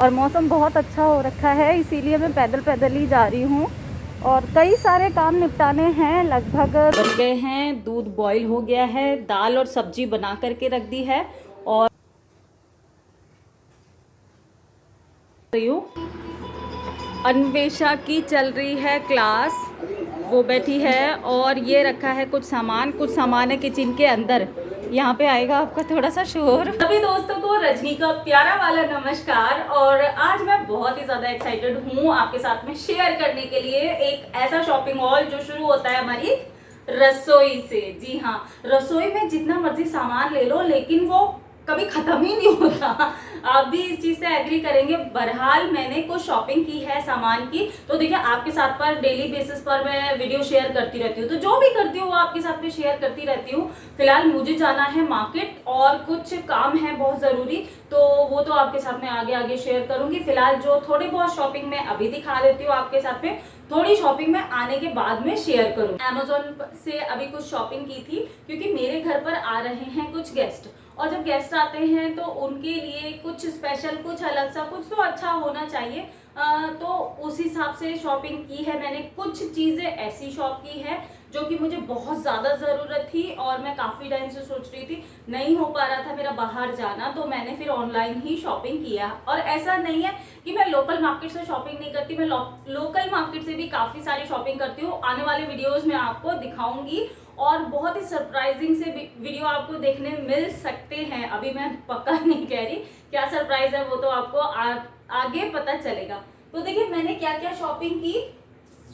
और मौसम बहुत अच्छा हो रखा है, इसीलिए मैं पैदल पैदल ही जा रही हूँ। और कई सारे काम निपटाने हैं, लगभग बन गए हैं। दूध बॉईल हो गया है, दाल और सब्जी बना करके रख दी है। और रही हूँ, अन्वेषा की चल रही है क्लास, वो बैठी है। और ये रखा है कुछ सामान है किचन के अंदर। यहाँ पे आएगा आपका थोड़ा सा शोर। सभी दोस्तों को रजनी का प्यारा वाला नमस्कार। और आज मैं बहुत ही ज़्यादा एक्साइटेड हूँ आपके साथ में शेयर करने के लिए एक ऐसा शॉपिंग मॉल जो शुरू होता है हमारी रसोई से। जी हाँ, रसोई में जितना मर्जी सामान ले लो, लेकिन वो कभी खत्म ही नहीं होता। आप भी इस चीज से एग्री करेंगे। बहरहाल मैंने कुछ शॉपिंग की है सामान की, तो देखिए आपके साथ पर डेली बेसिस पर मैं वीडियो शेयर करती रहती हूँ, तो जो भी करती हूँ वो आपके साथ में शेयर करती रहती हूँ। फिलहाल मुझे जाना है मार्केट और कुछ काम है बहुत जरूरी, तो वो तो आपके साथ में आगे आगे शेयर करूंगी। फिलहाल जो थोड़ी बहुत शॉपिंग मैं अभी दिखा देती हूँ आपके साथ में, थोड़ी शॉपिंग में आने के बाद में शेयर करूँ। Amazon से अभी कुछ शॉपिंग की थी, क्योंकि मेरे घर पर आ रहे हैं कुछ गेस्ट, और जब गेस्ट आते हैं तो उनके लिए कुछ स्पेशल, कुछ अलग सा, कुछ तो अच्छा होना चाहिए। तो उस हिसाब से शॉपिंग की है मैंने। कुछ चीज़ें ऐसी शॉप की है जो कि मुझे बहुत ज़्यादा ज़रूरत थी, और मैं काफ़ी टाइम से सोच रही थी, नहीं हो पा रहा था मेरा बाहर जाना, तो मैंने फिर ऑनलाइन ही शॉपिंग किया। और ऐसा नहीं है कि मैं लोकल मार्केट से शॉपिंग नहीं करती, मैं लोकल मार्केट से भी काफ़ी सारी शॉपिंग करती हूँ। आने वाले वीडियोज़ में आपको दिखाऊंगी, और बहुत ही सरप्राइजिंग से वीडियो आपको देखने मिल सकते हैं। अभी मैं पक्का नहीं कह रही क्या सरप्राइज है, वो तो आपको आगे पता चलेगा। तो देखिए मैंने क्या क्या शॉपिंग की,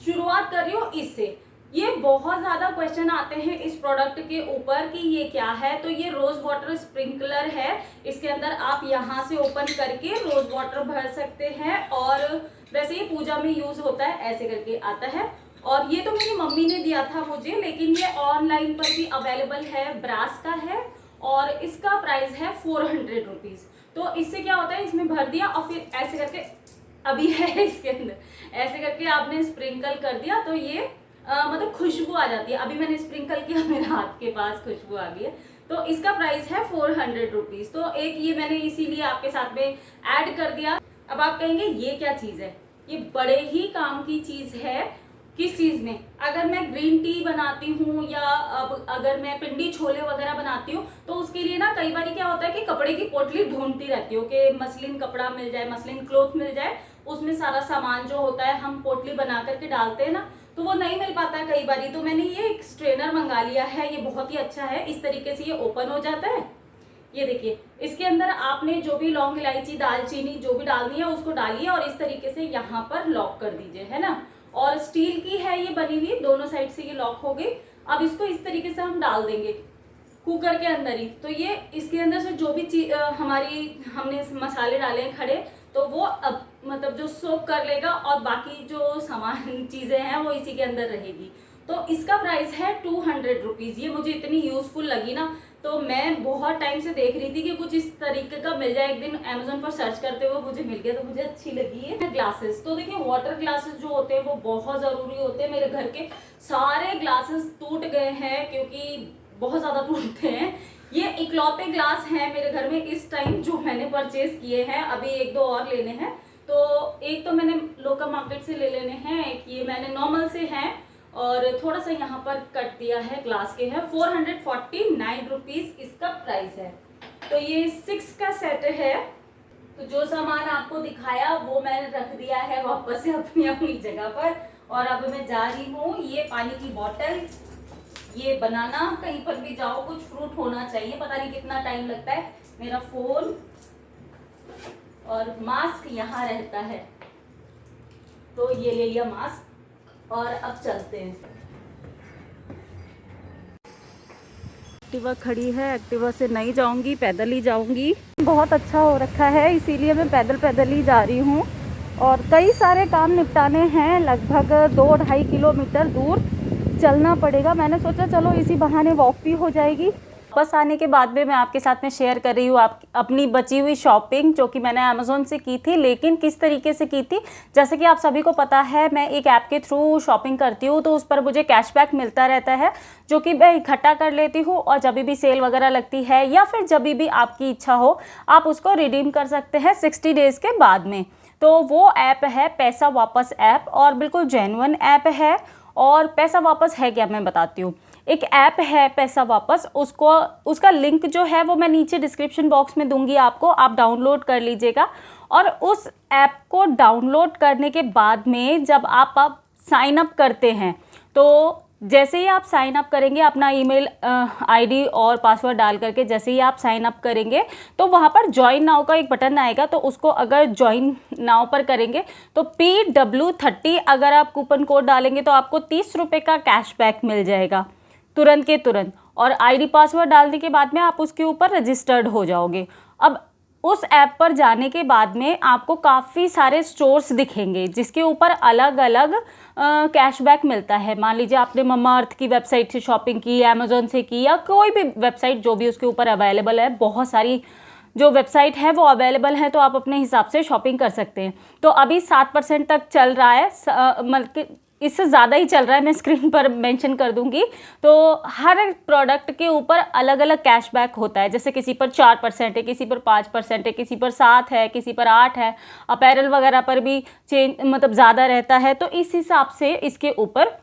शुरुआत कर रही हूँ इससे। ये बहुत ज्यादा क्वेश्चन आते हैं इस प्रोडक्ट के ऊपर कि ये क्या है। तो ये रोज वाटर स्प्रिंकलर है। इसके अंदर आप यहाँ से ओपन करके रोज वाटर भर सकते हैं, और वैसे ये पूजा में यूज होता है, ऐसे करके आता है। और ये तो मेरी मम्मी ने दिया था मुझे, लेकिन ये ऑनलाइन पर भी अवेलेबल है, ब्रास का है, और इसका प्राइस है 400 रुपीज। तो इससे क्या होता है, इसमें भर दिया और फिर ऐसे करके, अभी है इसके अंदर, ऐसे करके आपने स्प्रिंकल कर दिया तो ये मतलब खुशबू आ जाती है। अभी मैंने स्प्रिंकल किया, मेरे हाथ के पास खुशबू आ गई है। तो इसका प्राइस है 400 रुपीज। तो एक ये मैंने इसीलिए आपके साथ में ऐड कर दिया। अब आप कहेंगे ये क्या चीज है, ये बड़े ही काम की चीज है। किस चीज में, अगर मैं ग्रीन टी बनाती हूँ, या अब अगर मैं पिंडी छोले वगैरह बनाती हूँ, तो उसके लिए ना कई बार क्या होता है कि कपड़े की पोटली ढूंढती रहती हूँ कि मसलिन कपड़ा मिल जाए, मसलिन क्लॉथ मिल जाए, उसमें सारा सामान जो होता है हम पोटली बना करके डालते हैं ना, तो वो नहीं मिल पाता है कई बार। तो मैंने ये एक स्ट्रेनर मंगा लिया है, ये बहुत ही अच्छा है। इस तरीके से ये ओपन हो जाता है। ये देखिए, इसके अंदर आपने जो भी लौंग, इलायची, दालचीनी जो भी डालनी है उसको डालिए, और इस तरीके से यहाँ पर लॉक कर दीजिए, है ना। और स्टील की है ये बनी हुई, दोनों साइड से ये लॉक हो गई। अब इसको इस तरीके से हम डाल देंगे कुकर के अंदर ही, तो ये इसके अंदर से जो भी चीज हमारी हमने मसाले डाले हैं खड़े, तो वो अब मतलब जो सोक कर लेगा, और बाकी जो सामान चीजें हैं वो इसी के अंदर रहेगी। तो इसका प्राइस है 200 रुपीज। ये मुझे इतनी यूजफुल लगी ना, तो मैं बहुत टाइम से देख रही थी कि कुछ इस तरीके का मिल जाए। एक दिन अमेजोन पर सर्च करते हुए मुझे मिल गया, तो मुझे अच्छी लगी है। ग्लासेस, तो देखिए वाटर ग्लासेस जो होते हैं वो बहुत जरूरी होते हैं। मेरे घर के सारे ग्लासेस टूट गए हैं, क्योंकि बहुत ज्यादा टूटते हैं। ये इकलौते ग्लास हैं मेरे घर में इस टाइम जो मैंने परचेज किए हैं। अभी एक दो और लेने हैं, तो एक तो मैंने लोकल मार्केट से ले लेने हैं, एक ये मैंने नॉर्मल से हैं, और थोड़ा सा यहाँ पर कट दिया है, ग्लास के है। 449 रुपीज इसका प्राइस है। तो ये 6 का सेट है। तो जो सामान आपको दिखाया वो मैंने रख दिया है वापस से अपनी अपनी जगह पर, और अब मैं जा रही हूँ। ये पानी की बोतल, ये बनाना, कहीं पर भी जाओ कुछ फ्रूट होना चाहिए, पता नहीं कितना टाइम लगता है। मेरा फोन और मास्क यहाँ रहता है, तो ये ले लिया मास्क, और अब चलते हैं। एक्टिवा खड़ी है, एक्टिवा से नहीं जाऊंगी, पैदल ही जाऊंगी। बहुत अच्छा हो रखा है, इसीलिए मैं पैदल पैदल ही जा रही हूँ। और कई सारे काम निपटाने हैं, लगभग 2-2.5 किलोमीटर दूर चलना पड़ेगा। मैंने सोचा चलो इसी बहाने वॉक भी हो जाएगी। वापस आने के बाद में मैं आपके साथ में शेयर कर रही हूँ अपनी बची हुई शॉपिंग, जो कि मैंने अमेज़ॉन से की थी, लेकिन किस तरीके से की थी। जैसे कि आप सभी को पता है, मैं एक ऐप के थ्रू शॉपिंग करती हूँ, तो उस पर मुझे कैशबैक मिलता रहता है, जो कि मैं इकट्ठा कर लेती हूँ, और जब भी सेल वगैरह लगती है या फिर जब भी आपकी इच्छा हो, आप उसको रिडीम कर सकते हैं 60 डेज़ के बाद में। तो वो ऐप है पैसा वापस ऐप, और बिल्कुल जेन्युइन ऐप है। और पैसा वापस है क्या, मैं बताती हूँ। एक ऐप है पैसा वापस, उसका लिंक जो है वो मैं नीचे डिस्क्रिप्शन बॉक्स में दूंगी आपको, आप डाउनलोड कर लीजिएगा। और उस ऐप को डाउनलोड करने के बाद में जब आप साइन अप करते हैं, तो जैसे ही आप साइन अप करेंगे अपना ईमेल आईडी और पासवर्ड डाल करके, जैसे ही आप साइन अप करेंगे तो वहाँ पर ज्वाइन नाउ का एक बटन आएगा, तो उसको अगर ज्वाइन नाउ पर करेंगे तो PW30 अगर आप कूपन कोड डालेंगे तो आपको 30 रुपये का कैशबैक मिल जाएगा तुरंत के तुरंत। और आईडी पासवर्ड डालने के बाद में आप उसके ऊपर रजिस्टर्ड हो जाओगे। अब उस ऐप पर जाने के बाद में आपको काफ़ी सारे स्टोर्स दिखेंगे जिसके ऊपर अलग अलग कैशबैक मिलता है। मान लीजिए आपने मम्मा अर्थ की वेबसाइट से शॉपिंग की, अमेज़ॉन से की, या कोई भी वेबसाइट जो भी उसके ऊपर अवेलेबल है, बहुत सारी जो वेबसाइट है वो अवेलेबल है, तो आप अपने हिसाब से शॉपिंग कर सकते हैं। तो अभी 7% तक चल रहा है, मतलब इससे ज़्यादा ही चल रहा है, मैं स्क्रीन पर मेंशन कर दूंगी। तो हर प्रोडक्ट के ऊपर अलग अलग कैशबैक होता है, जैसे किसी पर 4% है, किसी पर 5% है, किसी पर 7 है, किसी पर 8 है। अपैरल वगैरह पर भी मतलब ज़्यादा रहता है, तो इस हिसाब से इसके ऊपर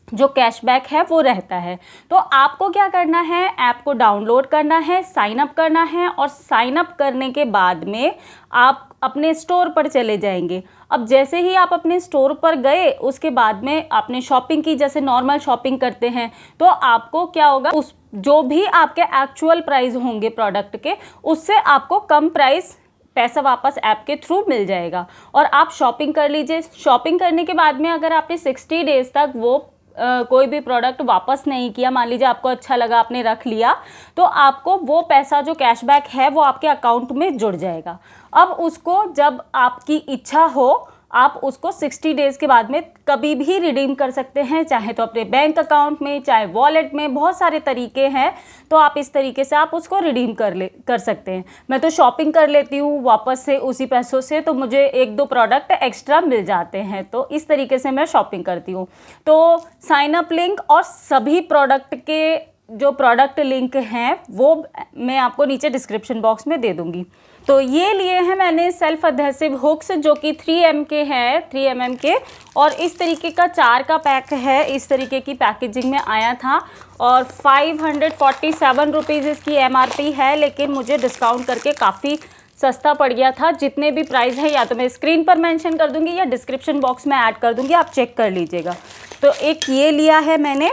जो कैशबैक है वो रहता है। तो आपको क्या करना है, ऐप को डाउनलोड करना है, साइन अप करना है, और साइन अप करने के बाद में आप अपने स्टोर पर चले जाएंगे। अब जैसे ही आप अपने स्टोर पर गए, उसके बाद में आपने शॉपिंग की, जैसे नॉर्मल शॉपिंग करते हैं, तो आपको क्या होगा, उस जो भी आपके एक्चुअल प्राइस होंगे प्रोडक्ट के, उससे आपको कम प्राइस पैसा वापस ऐप के थ्रू मिल जाएगा, और आप शॉपिंग कर लीजिए। शॉपिंग करने के बाद में अगर आपने 60 डेज़ तक वो कोई भी प्रोडक्ट वापस नहीं किया, मान लीजिए आपको अच्छा लगा आपने रख लिया, तो आपको वो पैसा जो कैशबैक है वो आपके अकाउंट में जुड़ जाएगा। अब उसको जब आपकी इच्छा हो, आप उसको 60 डेज़ के बाद में कभी भी रिडीम कर सकते हैं, चाहे तो अपने बैंक अकाउंट में, चाहे वॉलेट में, बहुत सारे तरीके हैं। तो आप इस तरीके से आप उसको रिडीम कर सकते हैं। मैं तो शॉपिंग कर लेती हूँ वापस से उसी पैसों से, तो मुझे 1-2 प्रोडक्ट एक्स्ट्रा मिल जाते हैं, तो इस तरीके से मैं शॉपिंग करती हूँ। तो साइन अप लिंक और सभी प्रोडक्ट के जो प्रोडक्ट लिंक हैं वो मैं आपको नीचे डिस्क्रिप्शन बॉक्स में दे दूँगी। तो ये लिए हैं मैंने सेल्फ अधेसिव हुक्स, जो कि 3M के हैं, 3mm के, और इस तरीके का 4 का पैक है। इस तरीके की पैकेजिंग में आया था, और 547 रुपीज़ इसकी MRP है, लेकिन मुझे डिस्काउंट करके काफ़ी सस्ता पड़ गया था। जितने भी प्राइस है या तो मैं स्क्रीन पर मेंशन कर दूंगी या डिस्क्रिप्शन बॉक्स में ऐड कर दूंगी, आप चेक कर लीजिएगा। तो एक ये लिया है मैंने।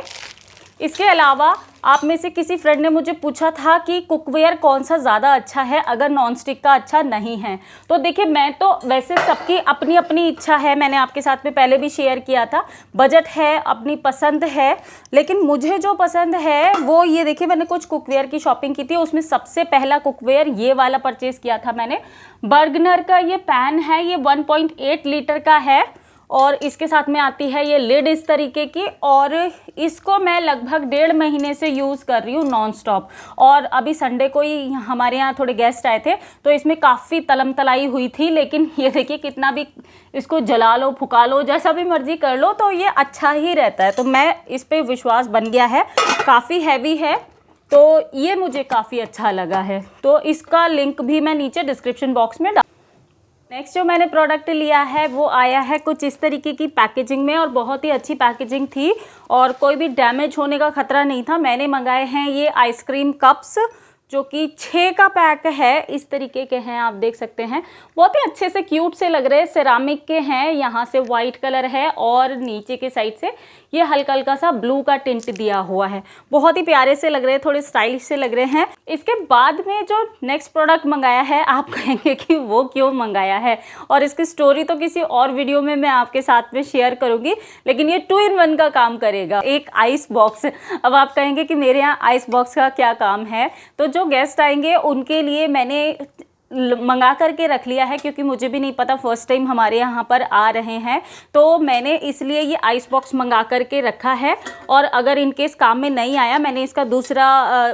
इसके अलावा आप में से किसी फ्रेंड ने मुझे पूछा था कि कुकवेयर कौन सा ज़्यादा अच्छा है अगर नॉनस्टिक का अच्छा नहीं है। तो देखिए, मैं तो वैसे सबकी अपनी अपनी इच्छा है, मैंने आपके साथ में पहले भी शेयर किया था, बजट है, अपनी पसंद है, लेकिन मुझे जो पसंद है वो ये देखिए, मैंने कुछ कुकवेयर की शॉपिंग की थी, उसमें सबसे पहला कुकवेयर ये वाला परचेज़ किया था मैंने। बर्गनर का ये पैन है, ये 1.8 लीटर का है, और इसके साथ में आती है ये लिड इस तरीके की, और इसको मैं लगभग 1.5 महीने से यूज़ कर रही हूँ नॉन स्टॉप। और अभी संडे को ही हमारे यहाँ थोड़े गेस्ट आए थे, तो इसमें काफ़ी तलम तलाई हुई थी, लेकिन ये देखिए कितना भी इसको जला लो, फुका लो, जैसा भी मर्जी कर लो, तो ये अच्छा ही रहता है। तो मैं इस पर विश्वास बन गया है। काफ़ी हैवी है, तो ये मुझे काफ़ी अच्छा लगा है, तो इसका लिंक भी मैं नीचे डिस्क्रिप्शन बॉक्स में। नेक्स्ट जो मैंने प्रोडक्ट लिया है वो आया है कुछ इस तरीके की पैकेजिंग में, और बहुत ही अच्छी पैकेजिंग थी, और कोई भी डैमेज होने का खतरा नहीं था। मैंने मंगाए हैं ये आइसक्रीम कप्स, जो कि 6 का पैक है, इस तरीके के हैं, आप देख सकते हैं। बहुत ही अच्छे से क्यूट से लग रहे हैं, सेरामिक के हैं, यहाँ से वाइट कलर है और नीचे के साइड से ये हल्का हल्का सा ब्लू का टिंट दिया हुआ है। बहुत ही प्यारे से लग रहे हैं, थोड़े स्टाइलिश से लग रहे हैं। इसके बाद में जो नेक्स्ट प्रोडक्ट मंगाया है, आप कहेंगे कि वो क्यों मंगाया है, और इसकी स्टोरी तो किसी और वीडियो में मैं आपके साथ में शेयर करूँगी, लेकिन ये 2 in 1 का काम करेगा। एक आइस बॉक्स, अब आप कहेंगे कि मेरे यहाँ आइस बॉक्स का क्या काम है, तो जो गेस्ट आएंगे उनके लिए मैंने मंगा करके रख लिया है क्योंकि मुझे भी नहीं पता, फर्स्ट टाइम हमारे यहाँ पर आ रहे हैं, तो मैंने इसलिए ये आइस बॉक्स मंगा करके रखा है। और अगर इनकेस काम में नहीं आया, मैंने इसका दूसरा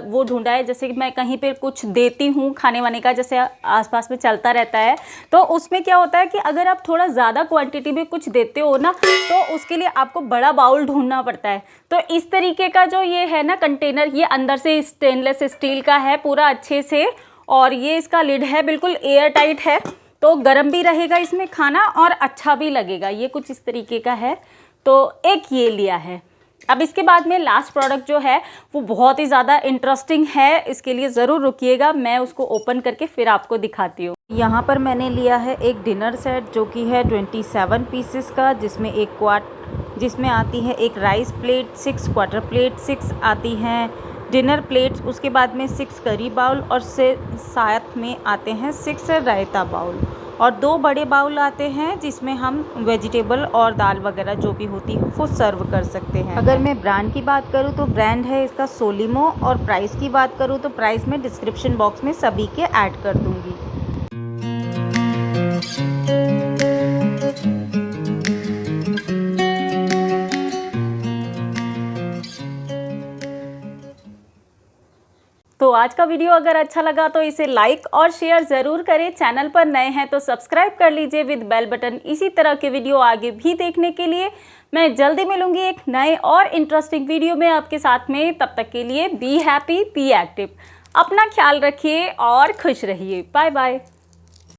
वो ढूंढा है, जैसे कि मैं कहीं पे कुछ देती हूँ खाने वाने का, जैसे आसपास में चलता रहता है, तो उसमें क्या होता है कि अगर आप थोड़ा ज़्यादा क्वांटिटी में कुछ देते हो ना, तो उसके लिए आपको बड़ा बाउल ढूंढना पड़ता है। तो इस तरीके का जो ये है ना कंटेनर, ये अंदर से स्टेनलेस स्टील का है पूरा अच्छे से, और ये इसका लिड है बिल्कुल एयर टाइट है, तो गर्म भी रहेगा इसमें खाना और अच्छा भी लगेगा। ये कुछ इस तरीके का है, तो एक ये लिया है। अब इसके बाद में लास्ट प्रोडक्ट जो है वो बहुत ही ज़्यादा इंटरेस्टिंग है, इसके लिए ज़रूर रुकिएगा, मैं उसको ओपन करके फिर आपको दिखाती हूँ। यहाँ पर मैंने लिया है एक डिनर सेट जो कि है 27 पीसेस का, जिसमें आती है एक राइस प्लेट, 6 क्वार्टर प्लेट, 6 आती हैं डिनर प्लेट्स, उसके बाद में 6 करी बाउल, और से साथ में आते हैं 6 रायता बाउल, और 2 बड़े बाउल आते हैं जिसमें हम वेजिटेबल और दाल वगैरह जो भी होती है वो सर्व कर सकते हैं। अगर मैं ब्रांड की बात करूँ तो ब्रांड है इसका सोलिमो, और प्राइस की बात करूँ तो प्राइस मैं डिस्क्रिप्शन बॉक्स में सभी के ऐड कर दूँगी। तो आज का वीडियो अगर अच्छा लगा तो इसे लाइक और शेयर ज़रूर करें। चैनल पर नए हैं तो सब्सक्राइब कर लीजिए विद बेल बटन। इसी तरह के वीडियो आगे भी देखने के लिए मैं जल्दी मिलूंगी एक नए और इंटरेस्टिंग वीडियो में आपके साथ में। तब तक के लिए बी हैप्पी, बी एक्टिव, अपना ख्याल रखिए और खुश रहिए। Bye bye.